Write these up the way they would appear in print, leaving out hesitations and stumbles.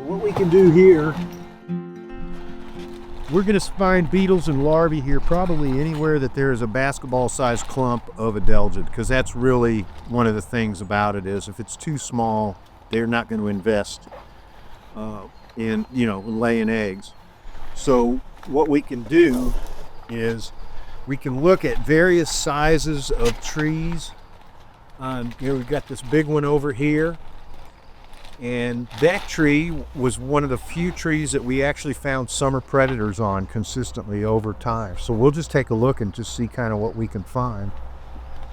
what we can do here, we're going to find beetles and larvae here probably anywhere that there is a basketball-sized clump of Adelgid, because that's really one of the things about it is if it's too small, they're not going to invest in, laying eggs. So what we can do is we can look at various sizes of trees. We've got this big one over here. And that tree was one of the few trees that we actually found summer predators on consistently over time. So we'll just take a look and just see kind of what we can find.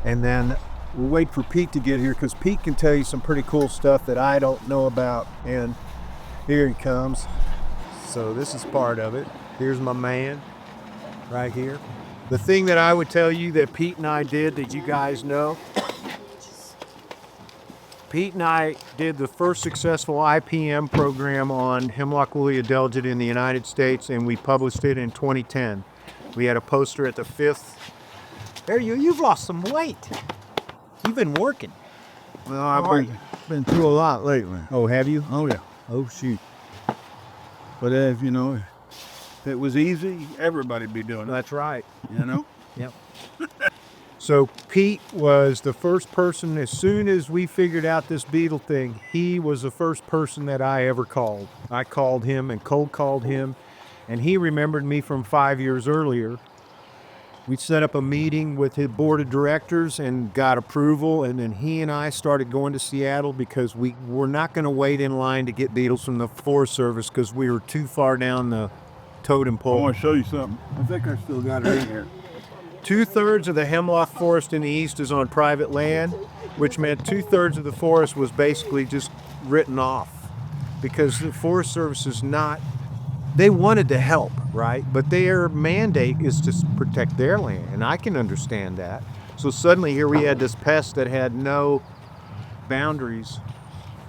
And then we'll wait for Pete to get here because Pete can tell you some pretty cool stuff that I don't know about. And here he comes. So this is part of it. Here's my man right here. The thing that I would tell you that Pete and I did that you guys know, Pete and I did the first successful IPM program on Hemlock woolly Adelgid in the United States, and we published it in 2010. We had a poster at the 5th. There you've lost some weight. You've been working. Well, I've been through a lot lately. Oh, have you? Oh, yeah. Oh, shoot. But if it was easy, everybody'd be doing it. That's right. Yep. So Pete was the first person, as soon as we figured out this beetle thing, he was the first person that I ever called. I called him and cold called him, and he remembered me from 5 years earlier. We set up a meeting with his board of directors and got approval, and then he and I started going to Seattle because we were not going to wait in line to get beetles from the Forest Service because we were too far down the totem pole. I want to show you something. I think I still got it in here. 2/3 of the hemlock forest in the east is on private land, which meant 2/3 of the forest was basically just written off because the Forest Service is not, they wanted to help, right? But their mandate is to protect their land, and I can understand that. So suddenly here we had this pest that had no boundaries,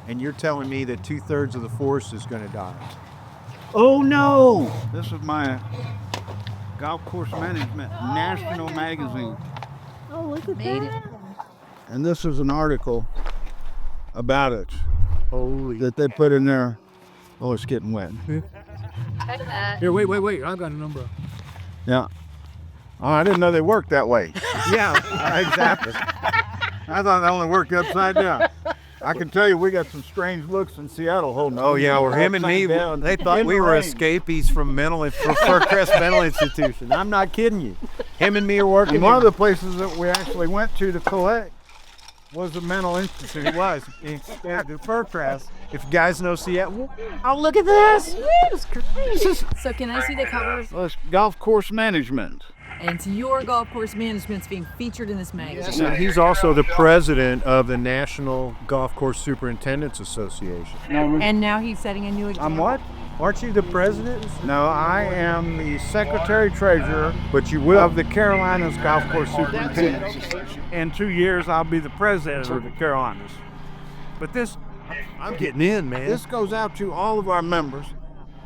and you're telling me that 2/3 of the forest is going to die. Oh no! This is my Golf Course Management National Magazine. Oh, look at that. And this is an article about it Holy. that they put in there. Oh, it's getting wet. Here, Wait. I've got a number. Yeah. Oh, I didn't know they worked that way. Yeah, exactly. I thought they only worked upside down. I can tell you we got some strange looks in Seattle holding. Oh yeah, or him and me, they thought we were escapees from First Mental Institution. I'm not kidding you. Him and me are working. And one of the places that we actually went to collect was the mental institute. It was. The Furcrest. If you guys know Seattle, oh look at this. So can I see the covers? Well, it's Golf Course Management. And so your golf course management's being featured in this magazine. So he's also the president of the National Golf Course Superintendents Association. And now he's setting a new example. I'm what? Aren't you the president? No, I am the secretary treasurer, but you will of the Carolinas Golf Course Superintendents Association. In 2 years, I'll be the president of the Carolinas. But this, I'm getting in, man. this goes out to all of our members.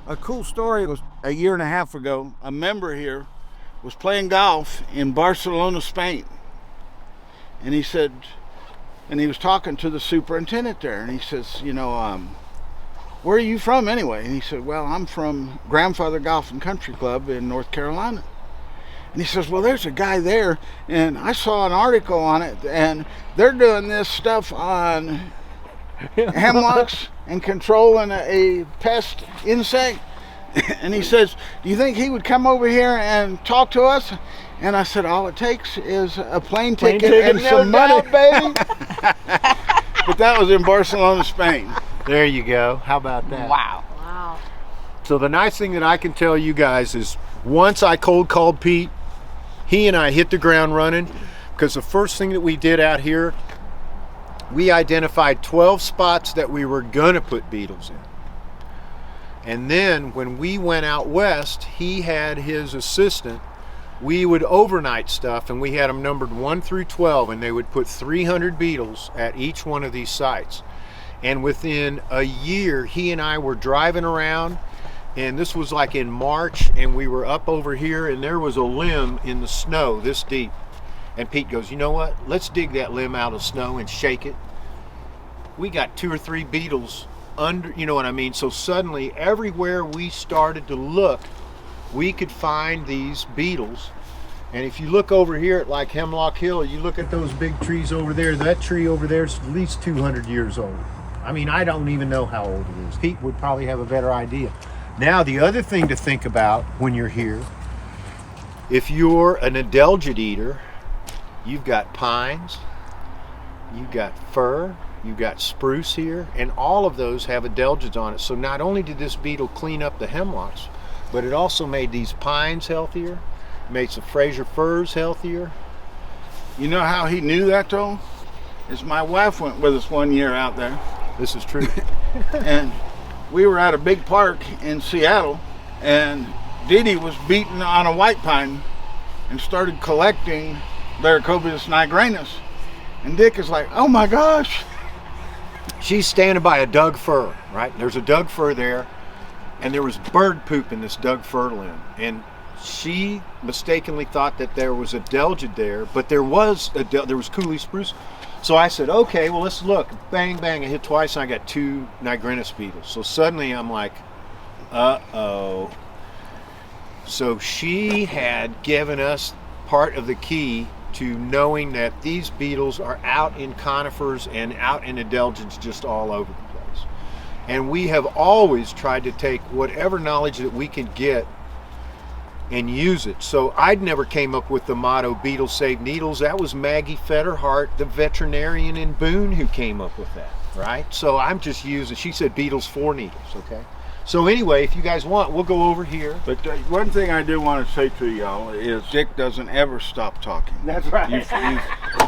A cool story was a year and a half ago. A member here was playing golf in Barcelona, Spain, and he said, and he was talking to the superintendent there, and he says, where are you from anyway? And he said, well, I'm from Grandfather Golf and Country Club in North Carolina. And he says, well, there's a guy there, and I saw an article on it, and they're doing this stuff on hemlocks and controlling a pest insect. And he says, do you think he would come over here and talk to us? And I said, all it takes is a plane ticket and some money, baby. But that was in Barcelona, Spain. There you go. How about that? Wow. So the nice thing that I can tell you guys is once I cold called Pete, he and I hit the ground running because the first thing that we did out here, we identified 12 spots that we were gonna put beetles in. And then when we went out west, he had his assistant, we would overnight stuff, and we had them numbered 1 through 12, and they would put 300 beetles at each one of these sites. And within a year, he and I were driving around, and this was like in March, and we were up over here, and there was a limb in the snow this deep. And Pete goes, you know what? Let's dig that limb out of the snow and shake it. We got 2 or 3 beetles under, you know what I mean? So suddenly, everywhere we started to look, we could find these beetles. And if you look over here at like Hemlock Hill, you look at those big trees over there, that tree over there is at least 200 years old. I mean, I don't even know how old it is. Pete would probably have a better idea. Now, the other thing to think about when you're here, if you're an Adelgid eater, you've got pines, you've got fir, you've got spruce here, and all of those have Adelgids on it. So not only did this beetle clean up the hemlocks, but it also made these pines healthier, made some Fraser firs healthier. You know how he knew that though? Is my wife went with us one year out there. This is true. And we were at a big park in Seattle, and Dee Dee was beating on a white pine and started collecting Laricobius nigrinus. And Dick is like, oh my gosh. She's standing by a Doug fir, right? There's a Doug fir there, and there was bird poop in this Doug fir limb. And she mistakenly thought that there was a Adelgid there, but there was Cooley spruce. So I said, okay, well, let's look. Bang, bang, I hit twice, and I got 2 nigrinus beetles. So suddenly I'm like, uh-oh. So she had given us part of the key to knowing that these beetles are out in conifers and out in Adelgids just all over the place. And we have always tried to take whatever knowledge that we can get and use it. So I'd never came up with the motto, beetles save needles. That was Maggie Fetterhart, the veterinarian in Boone, who came up with that, right? So I'm just using, she said beetles for needles, okay? So anyway, if you guys want, we'll go over here. But one thing I do want to say to y'all is Dick doesn't ever stop talking. That's right.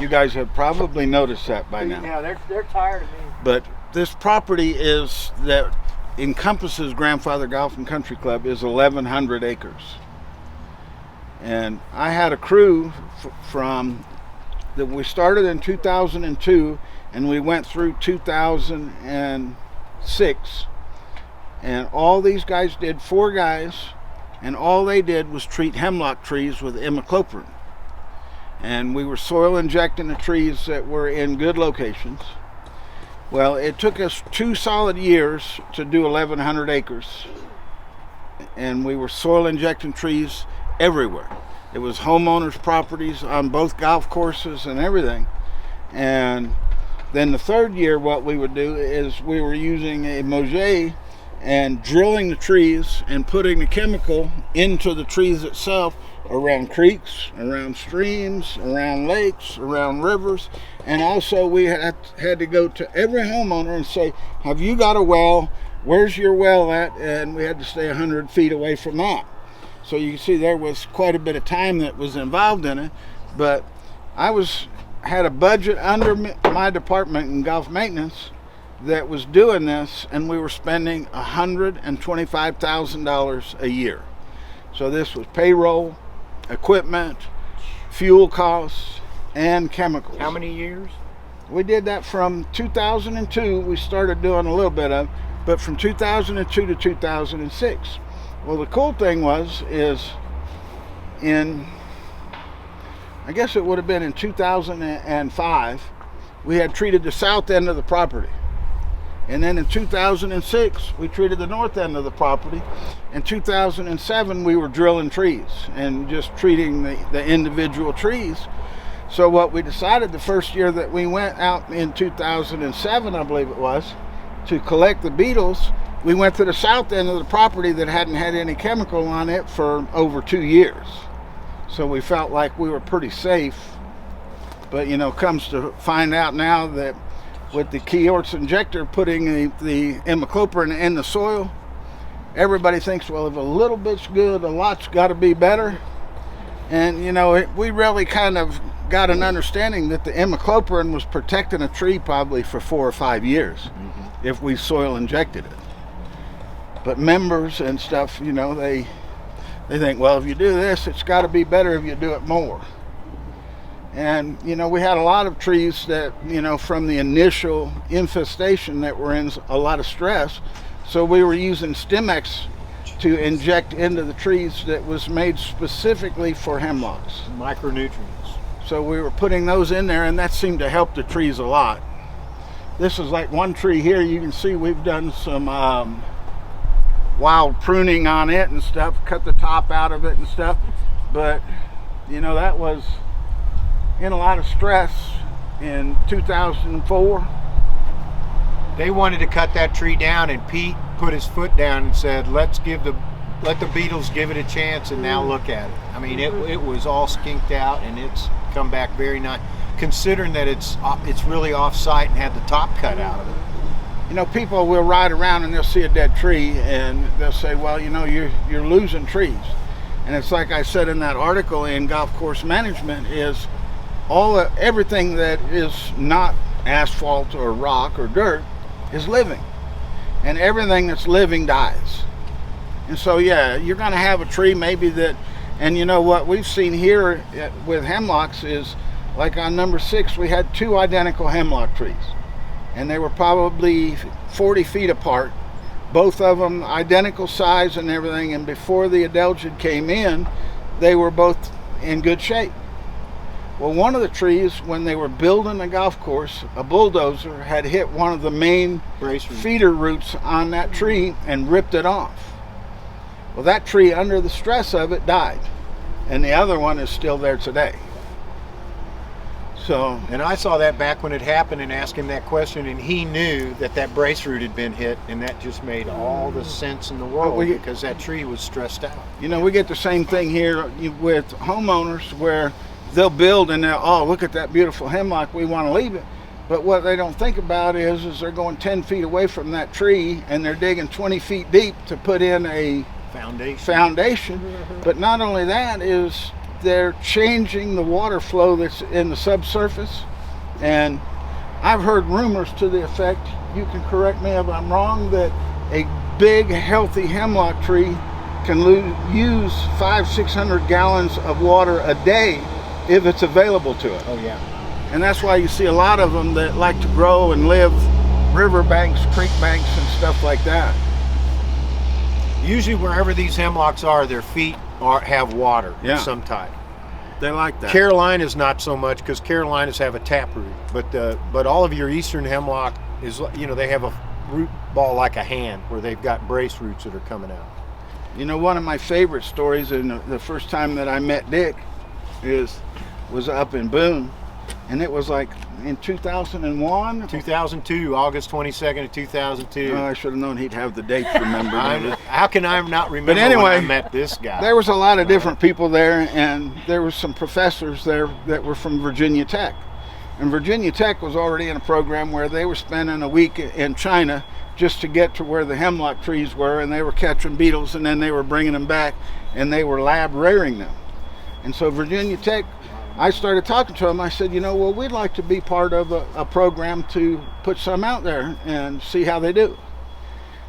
You guys have probably noticed that by now. Yeah, they're tired of me. But this property that encompasses Grandfather Golf and Country Club is 1,100 acres. And I had a crew that we started in 2002, and we went through 2006. And all these guys did, 4 guys, and all they did was treat hemlock trees with imidacloprid. And we were soil injecting the trees that were in good locations. Well, it took us 2 solid years to do 1,100 acres. And we were soil injecting trees everywhere. It was homeowners' properties on both golf courses and everything. And then the 3rd year, what we would do is we were using a Moget and drilling the trees and putting the chemical into the trees itself, around creeks, around streams, around lakes, around rivers. And also we had to go to every homeowner and say, have you got a well? Where's your well at? And we had to stay 100 feet away from that. So you can see there was quite a bit of time that was involved in it. But I had a budget under my department in golf maintenance that was doing this, and we were spending $125,000 a year. So this was payroll, equipment, fuel costs, and chemicals. How many years? We did that from 2002. We started doing a little bit of, but from 2002 to 2006. Well, the cool thing is I guess it would have been in 2005, we had treated the south end of the property. And then in 2006, we treated the north end of the property. In 2007, we were drilling trees and just treating the individual trees. So what we decided the first year that we went out in 2007, I believe it was, to collect the beetles, we went to the south end of the property that hadn't had any chemical on it for over 2 years. So we felt like we were pretty safe. But, you know, comes to find out now that with the Keyorts injector putting the imidacloprid in the soil, everybody thinks, well, if a little bit's good, a lot's got to be better. And, you know, we really kind of got an understanding that the imidacloprid was protecting a tree probably for 4 or 5 years if we soil injected it. But members and stuff, you know, they think, well, if you do this, it's got to be better if you do it more. And, you know, we had a lot of trees that, you know, from the initial infestation that were in a lot of stress. So we were using Stimex to inject into the trees that was made specifically for hemlocks. Micronutrients. So we were putting those in there, and that seemed to help the trees a lot. This is like one tree here. You can see we've done some wild pruning on it and stuff, cut the top out of it and stuff. But, you know, that was in a lot of stress in 2004. They wanted to cut that tree down, and Pete put his foot down and said, let the beetles give it a chance, and now look at it. I mean, it was all skinked out, and it's come back very nice, considering that it's really off-site and had the top cut out of it. You know, people will ride around and they'll see a dead tree and they'll say, well, you know, you're losing trees. And it's like I said in that article in Golf Course Management, is everything that is not asphalt or rock or dirt is living, and everything that's living dies. And so, yeah, you're going to have a tree maybe that, and you know what we've seen here with hemlocks is, like on number 6, we had 2 identical hemlock trees, and they were probably 40 feet apart, both of them identical size and everything, and before the Adelgid came in, they were both in good shape. Well, one of the trees, when they were building the golf course, a bulldozer had hit one of the main feeder roots on that tree and ripped it off. Well, that tree, under the stress of it, died, and the other one is still there today. So, and I saw that back when it happened and asked him that question, and he knew that brace root had been hit, and that just made all the sense in the world because that tree was stressed out. You know, we get the same thing here with homeowners where they'll build and they'll, oh, look at that beautiful hemlock, we want to leave it. But what they don't think about is they're going 10 feet away from that tree and they're digging 20 feet deep to put in a foundation. But not only that, is they're changing the water flow that's in the subsurface. And I've heard rumors to the effect, you can correct me if I'm wrong, that a big healthy hemlock tree can use 500-600 gallons of water a day if it's available to it. Oh yeah. And that's why you see a lot of them that like to grow and live river banks, creek banks, and stuff like that. Usually wherever these hemlocks are, their feet have water of some type. They like that. Carolinas not so much, because Carolinas have a taproot, but all of your eastern hemlock is, you know, they have a root ball like a hand where they've got brace roots that are coming out. You know, one of my favorite stories, and the first time that I met Dick was up in Boone, and it was like in 2001? 2002, August 22nd of 2002. Oh, I should have known he'd have the dates remembered. How can I not remember but anyway, when I met this guy? There was a lot of different people there, and there was some professors there that were from Virginia Tech. And Virginia Tech was already in a program where they were spending a week in China just to get to where the hemlock trees were, and they were catching beetles, and then they were bringing them back, and they were lab rearing them. And so Virginia Tech, I started talking to them. I said, you know, well, we'd like to be part of a program to put some out there and see how they do.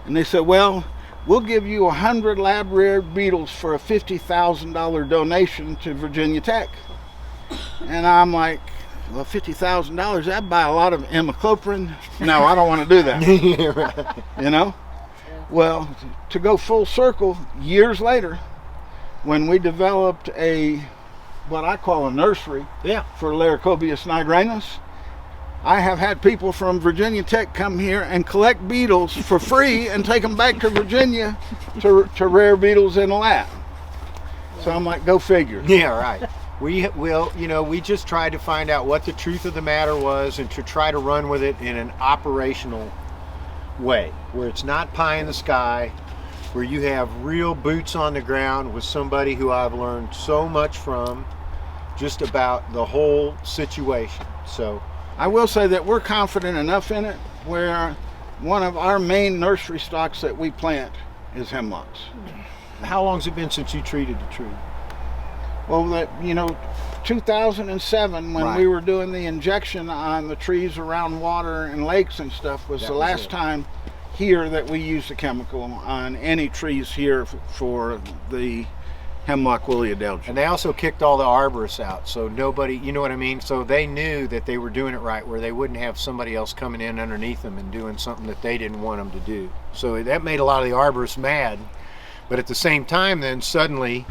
And they said, well, we'll give you 100 lab-reared beetles for a $50,000 donation to Virginia Tech. And I'm like, well, $50,000, that'd buy a lot of imidacloprid. No, I don't want to do that. Yeah, right. You know? Well, to go full circle, years later, when we developed what I call a nursery for Laricobius nigrinus, I have had people from Virginia Tech come here and collect beetles for free and take them back to Virginia to rear beetles in a lab. So I'm like, go figure. Yeah, right. We just tried to find out what the truth of the matter was and to try to run with it in an operational way, where it's not pie in the sky, where you have real boots on the ground with somebody who I've learned so much from, just about the whole situation. So I will say that we're confident enough in it where one of our main nursery stocks that we plant is hemlocks. How long's it been since you treated the tree? Well, 2007, when we were doing the injection on the trees around water and lakes and stuff, was the last time here that we used a chemical on any trees here for the hemlock woolly adelgid. And they also kicked all the arborists out, so nobody, you know what I mean? So they knew that they were doing it right, where they wouldn't have somebody else coming in underneath them and doing something that they didn't want them to do. So that made a lot of the arborists mad. But at the same time, then suddenly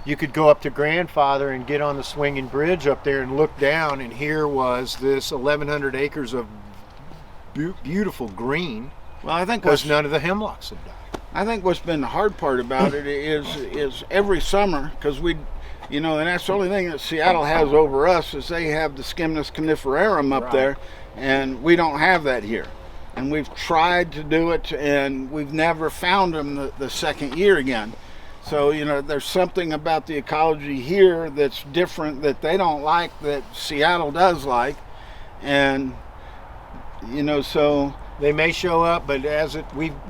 you could go up to Grandfather and get on the swinging bridge up there and look down, and here was this 1,100 acres of beautiful green Well, I think because none of the hemlocks had died. I think what's been the hard part about it is every summer, because and that's the only thing that Seattle has over us is they have the Scymnus coniferum up there, and we don't have that here. And we've tried to do it, and we've never found them the second year again. So, there's something about the ecology here that's different that they don't like that Seattle does like. And, so... They may show up, but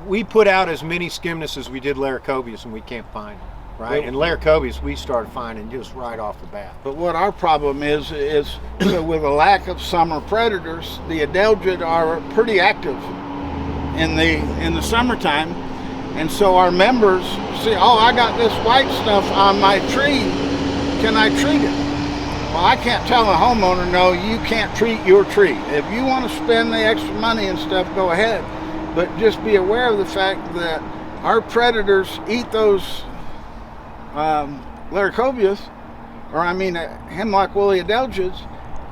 we put out as many Scymnus as we did Laricobius, and we can't find them, right? And Laricobius we started finding just right off the bat. But what our problem is with a lack of summer predators, the Adelgid are pretty active in the summertime, and so our members say, "Oh, I got this white stuff on my tree. Can I treat it?" Well, I can't tell a homeowner, no, you can't treat your tree. If you want to spend the extra money and stuff, go ahead. But just be aware of the fact that our predators eat those Laricobius, hemlock woolly adelgids,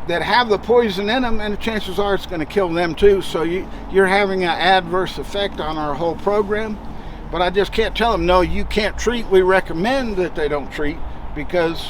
that have the poison in them, and the chances are it's going to kill them too. So you're having an adverse effect on our whole program. But I just can't tell them, no, you can't treat. We recommend that they don't treat, because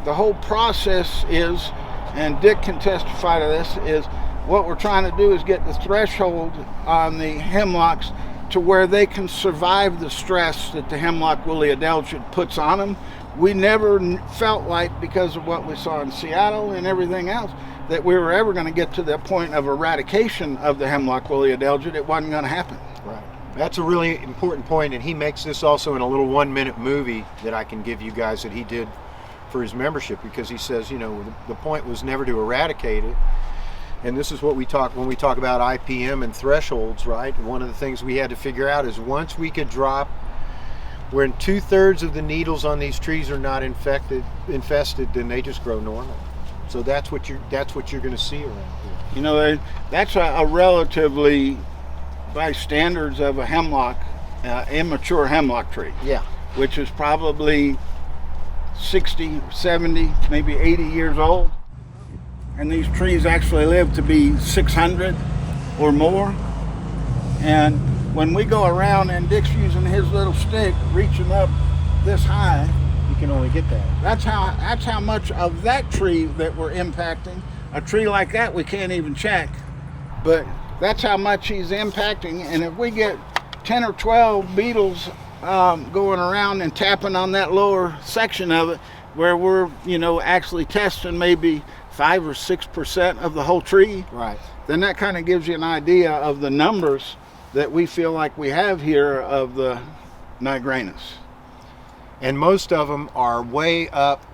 the whole process is, and Dick can testify to this, is what we're trying to do is get the threshold on the hemlocks to where they can survive the stress that the hemlock woolly adelgid puts on them. We never felt like, because of what we saw in Seattle and everything else, that we were ever going to get to the point of eradication of the hemlock woolly adelgid. It wasn't going to happen. Right. That's a really important point, and he makes this also in a little 1-minute movie that I can give you guys that he did for his membership, because he says, the point was never to eradicate it. And this is what we talk when we talk about IPM and thresholds, right? One of the things we had to figure out is once we could drop when 2/3 of the needles on these trees are not infested, then they just grow normal. So that's what you're going to see around here. That's a relatively, by standards of a hemlock, immature hemlock tree. Yeah. Which is probably 60, 70, maybe 80 years old. And these trees actually live to be 600 or more. And when we go around and Dick's using his little stick, reaching up this high, you can only get that. That's how much of that tree that we're impacting. A tree like that we can't even check. But that's how much he's impacting. And if we get 10 or 12 beetles going around and tapping on that lower section of it, where we're actually testing maybe 5 or 6% of the whole tree, right? Then that kind of gives you an idea of the numbers that we feel like we have here of the nigrinus. And most of them are way up,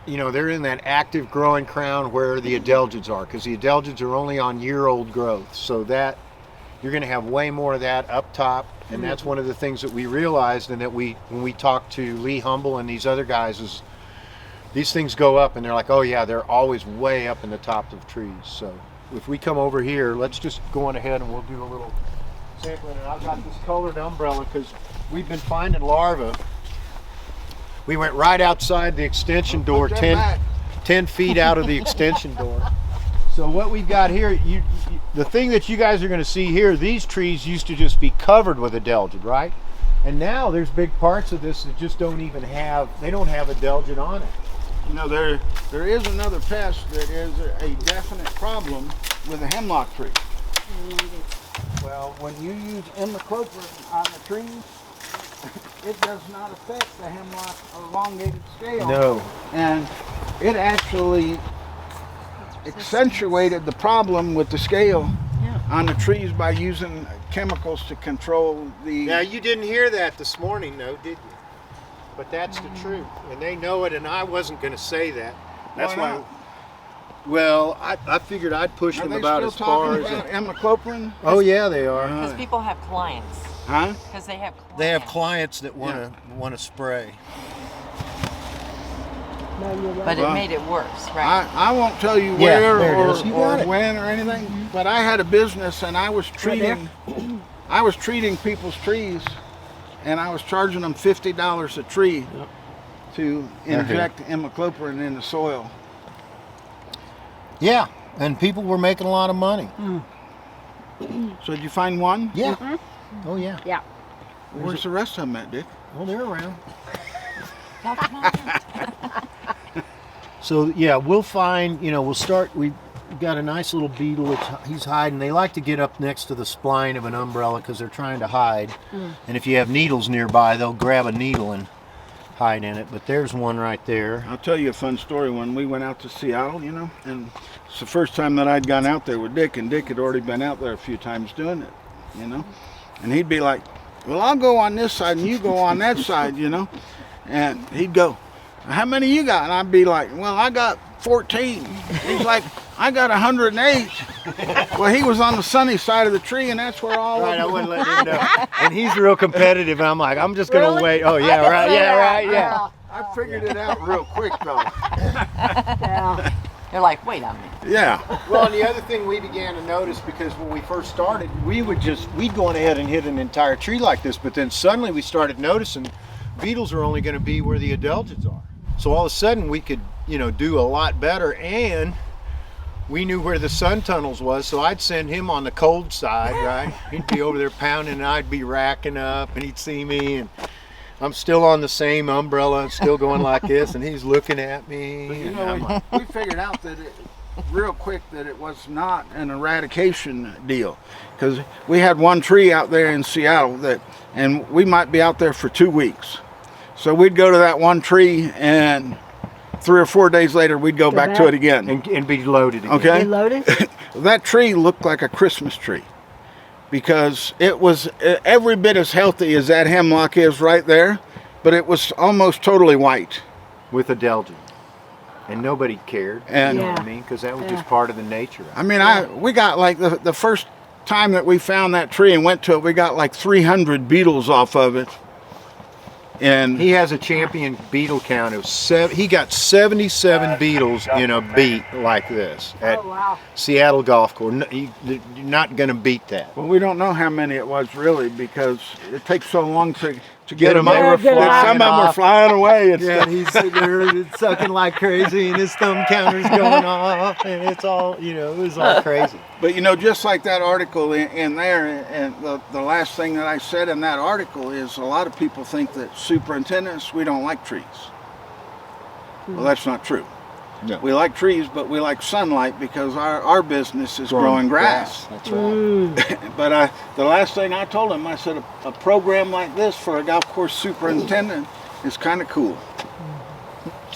they're in that active growing crown where the adelgids are, because the adelgids are only on year-old growth, so that you're going to have way more of that up top. And that's one of the things that we realized, and that when we talked to Lee Humble and these other guys, is these things go up and they're like, oh yeah, they're always way up in the top of trees. So if we come over here, let's just go on ahead and we'll do a little sampling. And I've got this colored umbrella because we've been finding larvae. We went right outside the extension door, 10 feet out of the extension door. So what we've got here, the thing that you guys are going to see here, these trees used to just be covered with adelgid, right? And now there's big parts of this that just don't have adelgid on it. There is another pest that is a definite problem with a hemlock tree. Well, when you use imidacloprid on the trees, it does not affect the hemlock elongated scale. No. And it actually accentuated the problem with the scale on the trees by using chemicals to control the... Now, you didn't hear that this morning, though, did you? But that's the truth, and they know it, and I wasn't going to say that. That's why. Well, I figured I'd push them about as far as... Are they still talking about imidacloprid? Oh, yeah, they are. Because people have clients. Huh? Because they have clients. They have clients that want to spray. But it made it worse, right? I won't tell you where or when or anything, but I had a business and I was treating people's trees, and I was charging them $50 a tree to inject imidacloprid in the soil. Yeah, and people were making a lot of money. So did you find one? Yeah. Mm-hmm. Oh yeah. Yeah. Where's the rest of them at, Dick? Well, they're around. Y'all come on. So yeah, we'll find. We'll start. We've got a nice little beetle. He's hiding. They like to get up next to the spline of an umbrella because they're trying to hide. And if you have needles nearby, they'll grab a needle and hide in it. But there's one right there. I'll tell you a fun story. When we went out to Seattle, and it's the first time that I'd gone out there with Dick, and Dick had already been out there a few times doing it, and he'd be like, well, I'll go on this side and you go on that side, and he'd go, how many you got? And I'd be like, well, I got 14. He's like, I got 108. Well, he was on the sunny side of the tree, and that's where all Right, I of them. wouldn't let him know. And he's real competitive, and I'm like, I'm just gonna wait. Oh yeah, right, yeah, right, yeah. I figured it out real quick, though. Yeah. They're like, wait a minute. Yeah. Well, and the other thing we began to notice, because when we first started, we'd go on ahead and hit an entire tree like this, but then suddenly we started noticing beetles are only going to be where the Adelgids are. So all of a sudden we could, do a lot better, and we knew where the sun tunnels was, so I'd send him on the cold side, right? He'd be over there pounding, and I'd be racking up, and he'd see me, and I'm still on the same umbrella, still going like this, and he's looking at me. But And I'm like, we figured out that real quick that it was not an eradication deal, because we had one tree out there in Seattle and we might be out there for 2 weeks. So we'd go to that one tree, and 3 or 4 days later we'd go back to it again. and be loaded again. Okay. They loaded? That tree looked like a Christmas tree, because it was every bit as healthy as that hemlock is right there, but it was almost totally white. With Adelgid. And nobody cared, And- you know what I mean? Because that was just part of the nature of it. I mean, we got like the first time that we found that tree and went to it, we got like 300 beetles off of it. And He has a champion beetle count of he got 77 beetles in a beat like this at Oh, wow. Seattle Golf Course. You're not going to beat that. well, we don't know how many it was really, because it takes so long to get them They out. were Get 'em flying out. Some of them were off. flying away. It's Yeah, he's sitting there sucking like crazy, and his thumb counter's going off, and it's all, it was all crazy. But just like that article in there, and the last thing that I said in that article is a lot of people think that superintendents, we don't like trees. Well, that's not true. No. We like trees, but we like sunlight, because our business is growing grass. That's right. But the last thing I told him, I said a program like this for a golf course superintendent is kind of cool.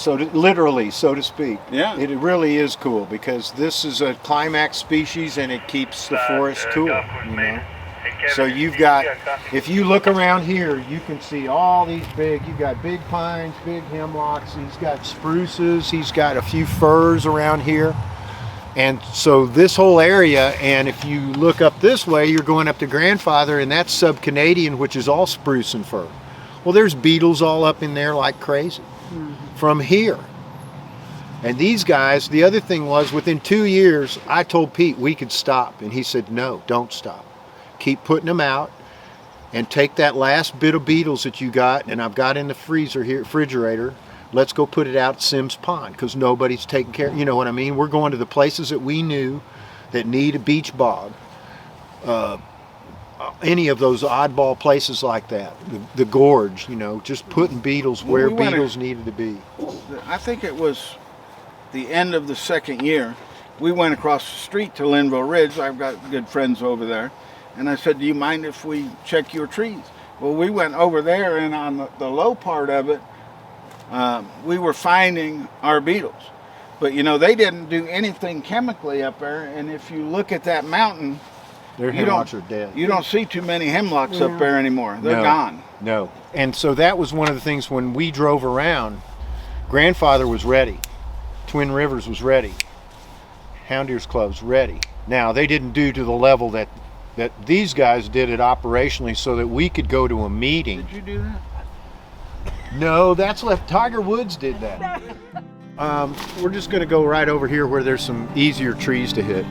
Literally, so to speak. Yeah. It really is cool, because this is a climax species, and it keeps the forest cool, So you've got, if you look around here, you can see all these you've got big pines, big hemlocks, he's got spruces, he's got a few firs around here. And so this whole area, and if you look up this way, you're going up to Grandfather, and that's sub-Canadian, which is all spruce and fir. Well, there's beetles all up in there like crazy from here. And these guys, the other thing was, within 2 years, I told Pete we could stop, and he said, no, don't stop. Keep putting them out, and take that last bit of beetles that you got, and I've got in the freezer here, refrigerator. Let's go put it out at Sims Pond, because nobody's taking care. You know what I mean? We're going to the places that we knew that need a beach bog. Any of those oddball places like that, the gorge. Just putting beetles where we went beetles needed to be. I think it was the end of the second year. We went across the street to Linville Ridge. I've got good friends over there. And I said, do you mind if we check your trees? Well, we went over there, and on the low part of it, we were finding our beetles. But they didn't do anything chemically up there. And if you look at that mountain, Their hemlocks are dead. you don't see too many hemlocks up there anymore. They're gone. No. And so that was one of the things when we drove around. Grandfather was ready. Twin Rivers was ready. Hound Ears Club's ready. Now, they didn't do to the level that these guys did it operationally, so that we could go to a meeting. Did you do that? No, that's left. Tiger Woods did that. We're just going to go right over here where there's some easier trees to hit.